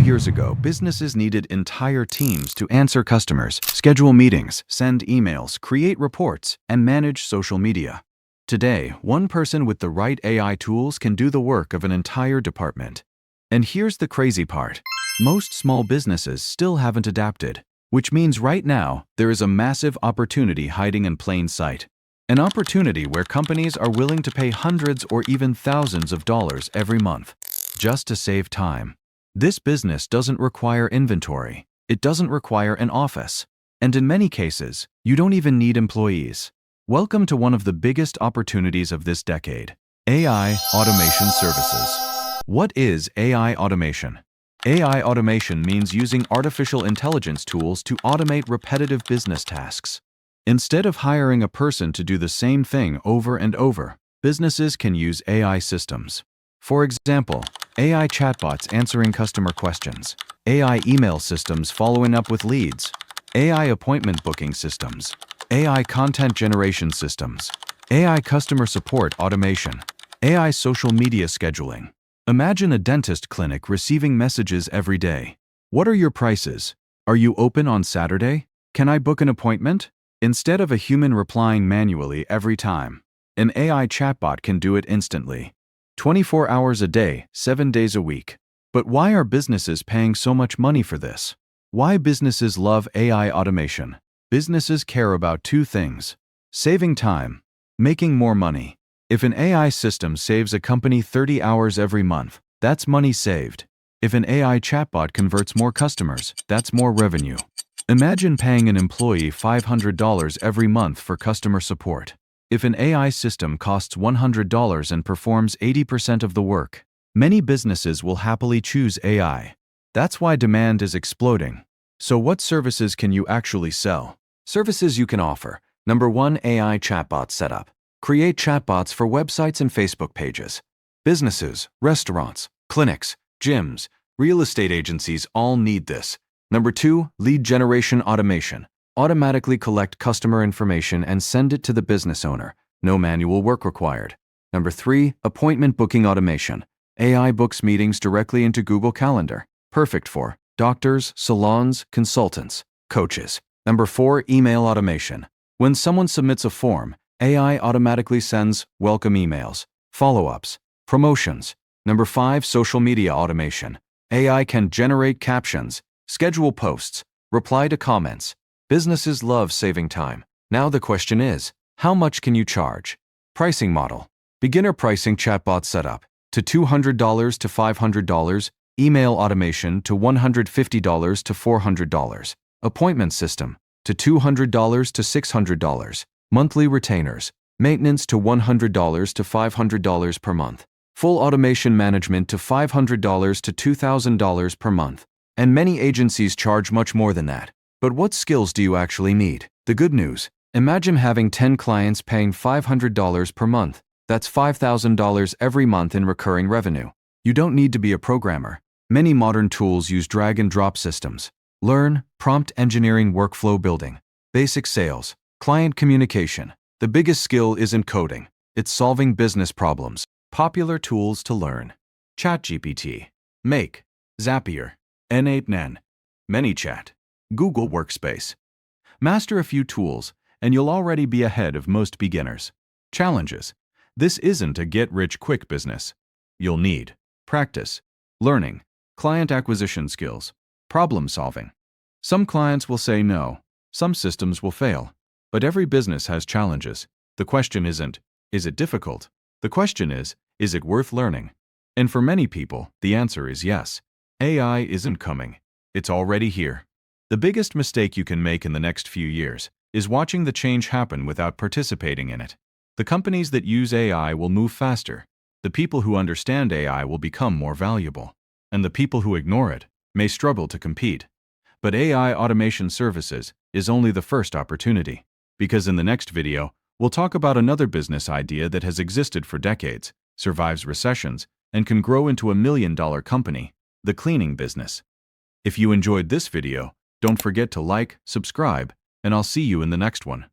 years ago, businesses needed entire teams to answer customers, schedule meetings, send emails, create reports, and manage social media. Today, one person with the right AI tools can do the work of an entire department. And here's the crazy part. Most small businesses still haven't adapted, which means right now, there is a massive opportunity hiding in plain sight. An opportunity where companies are willing to pay hundreds or even thousands of dollars every month, just to save time. This business doesn't require inventory. It doesn't require an office. And in many cases, you don't even need employees. Welcome to one of the biggest opportunities of this decade, AI automation services. What is AI automation? AI automation means using artificial intelligence tools to automate repetitive business tasks. Instead of hiring a person to do the same thing over and over, businesses can use AI systems. For example, AI chatbots answering customer questions, AI email systems following up with leads, AI appointment booking systems, AI content generation systems, AI customer support automation, AI social media scheduling. Imagine a dentist clinic receiving messages every day. What are your prices? Are you open on Saturday? Can I book an appointment? Instead of a human replying manually every time, an AI chatbot can do it instantly. 24 hours a day, 7 days a week. But why are businesses paying so much money for this? Why businesses love AI automation? Businesses care about two things: saving time, making more money. If an AI system saves a company 30 hours every month, that's money saved. If an AI chatbot converts more customers, that's more revenue. Imagine paying an employee $500 every month for customer support. If an AI system costs $100 and performs 80% of the work, many businesses will happily choose AI. That's why demand is exploding. So what services can you actually sell? Services you can offer. Number 1, AI chatbot setup. Create chatbots for websites and Facebook pages. Businesses, restaurants, clinics, gyms, real estate agencies all need this. Number 2, lead generation automation. Automatically collect customer information and send it to the business owner. No manual work required. Number 3, appointment booking automation. AI books meetings directly into Google Calendar. Perfect for doctors, salons, consultants, coaches. Number 4, email automation. When someone submits a form, AI automatically sends welcome emails, follow-ups, promotions. Number 5, social media automation. AI can generate captions, schedule posts, reply to comments. Businesses love saving time. Now the question is, how much can you charge? Pricing model. Beginner pricing chatbot setup to $200 to $500, email automation to $150 to $400, appointment system to $200 to $600, monthly retainers, maintenance to $100 to $500 per month, full automation management to $500 to $2,000 per month. And many agencies charge much more than that. But what skills do you actually need? The good news: imagine having 10 clients paying $500 per month. That's $5,000 every month in recurring revenue. You don't need to be a programmer. Many modern tools use drag and drop systems. Learn, prompt engineering, workflow building, basic sales, client communication. The biggest skill isn't coding, it's solving business problems. Popular tools to learn: ChatGPT, Make, Zapier, N8N, ManyChat, Google Workspace. Master a few tools, and you'll already be ahead of most beginners. Challenges: this isn't a get-rich-quick business. You'll need practice, learning, client acquisition skills, problem solving. Some clients will say no, some systems will fail, but every business has challenges. The question isn't, is it difficult? The question is it worth learning? And for many people, the answer is yes. AI isn't coming. It's already here. The biggest mistake you can make in the next few years is watching the change happen without participating in it. The companies that use AI will move faster. The people who understand AI will become more valuable. And the people who ignore it may struggle to compete. But AI automation services is only the first opportunity. Because in the next video, we'll talk about another business idea that has existed for decades, survives recessions, and can grow into a $1 million company: the cleaning business. If you enjoyed this video, don't forget to like, subscribe, and I'll see you in the next one.